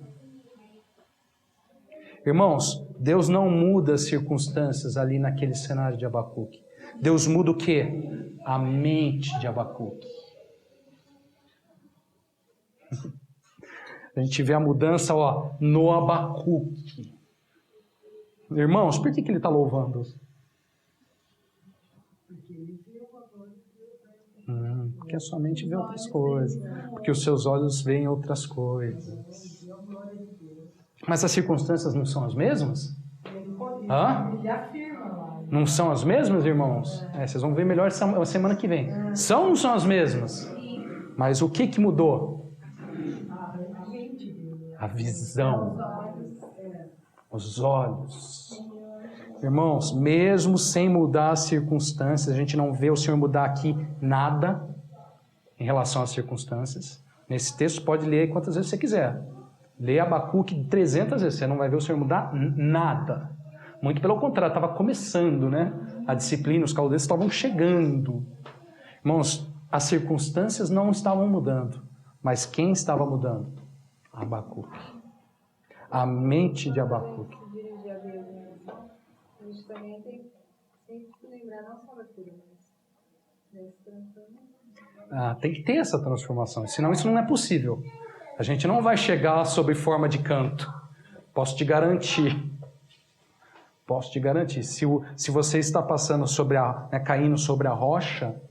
Irmãos, Deus não muda as circunstâncias ali naquele cenário de Abacuque. Deus muda o quê? A mente de Abacuque. A gente vê a mudança no Abacuque. Irmãos, por que ele está louvando? Porque a sua mente vê outras coisas. Porque os seus olhos veem outras coisas. Mas as circunstâncias não são as mesmas? Hã? Não são as mesmas, irmãos? Vocês vão ver melhor semana que vem. São ou não são as mesmas? Mas o que mudou? A visão. Os olhos. Irmãos, mesmo sem mudar as circunstâncias, a gente não vê o Senhor mudar aqui nada em relação às circunstâncias. Nesse texto pode ler quantas vezes você quiser. Lê Abacuque 300 vezes, você não vai ver o Senhor mudar nada. Muito pelo contrário, estava começando, né? A disciplina, os caldeus estavam chegando. Irmãos, as circunstâncias não estavam mudando, mas quem estava mudando? Abacuque. A mente de Abacuque. A gente também tem Tem que lembrar não só da cura, mas dessa transformação. Tem que ter essa transformação, senão isso não é possível. A gente não vai chegar sob forma de canto. Posso te garantir. Se você está passando caindo sobre a rocha,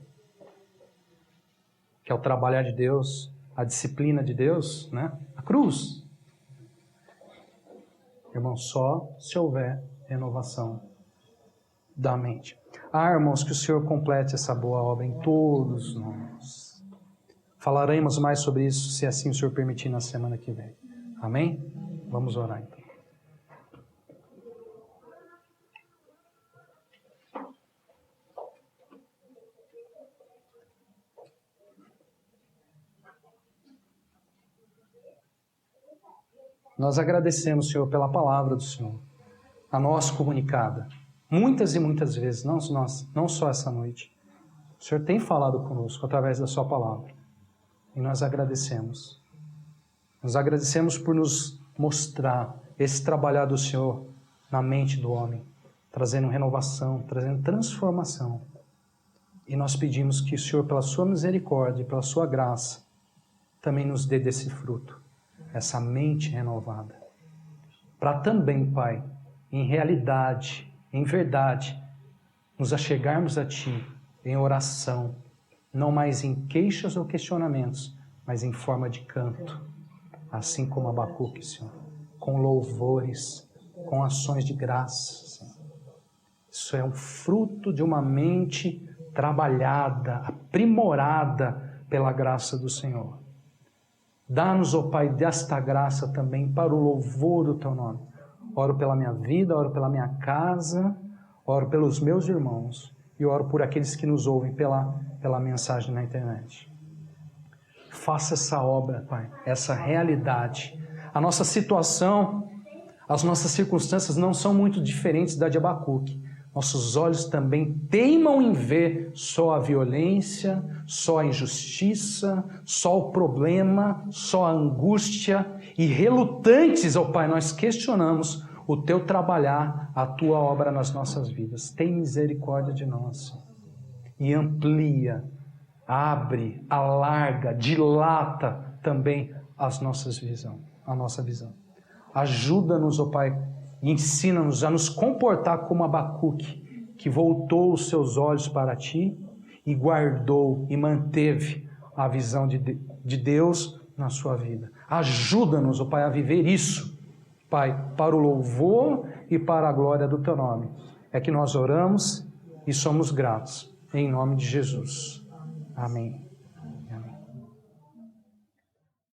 que é o trabalhar de Deus, a disciplina de Deus, né? A cruz. Irmão, só se houver renovação da mente. Irmãos, que o Senhor complete essa boa obra em todos nós. Falaremos mais sobre isso, se assim o Senhor permitir, na semana que vem. Amém? Vamos orar então. Nós agradecemos, Senhor, pela palavra do Senhor, a nós comunicada, muitas e muitas vezes, não só essa noite. O Senhor tem falado conosco através da sua palavra, e nós agradecemos. Nós agradecemos por nos mostrar esse trabalhar do Senhor na mente do homem, trazendo renovação, trazendo transformação. E nós pedimos que o Senhor, pela sua misericórdia, pela sua graça, também nos dê desse fruto, essa mente renovada. Para também, Pai, em realidade, em verdade, nos achegarmos a Ti em oração, não mais em queixas ou questionamentos, mas em forma de canto, assim como Abacuque, Senhor, com louvores, com ações de graça, Senhor. Isso é um fruto de uma mente trabalhada, aprimorada pela graça do Senhor. Dá-nos, ó Pai, desta graça também para o louvor do Teu nome. Oro pela minha vida, oro pela minha casa, oro pelos meus irmãos e oro por aqueles que nos ouvem pela mensagem na internet. Faça essa obra, Pai, essa realidade. A nossa situação, as nossas circunstâncias não são muito diferentes da de Abacuque. Nossos olhos também teimam em ver só a violência, só a injustiça, só o problema, só a angústia. E relutantes, ó Pai, nós questionamos o Teu trabalhar, a Tua obra nas nossas vidas. Tem misericórdia de nós. E amplia, abre, alarga, dilata também a nossa visão. Ajuda-nos, ó Pai, e ensina-nos a nos comportar como Abacuque, que voltou os seus olhos para Ti e guardou e manteve a visão de Deus na sua vida. Ajuda-nos, ó Pai, a viver isso, Pai, para o louvor e para a glória do Teu nome. É que nós oramos e somos gratos. Em nome de Jesus. Amém.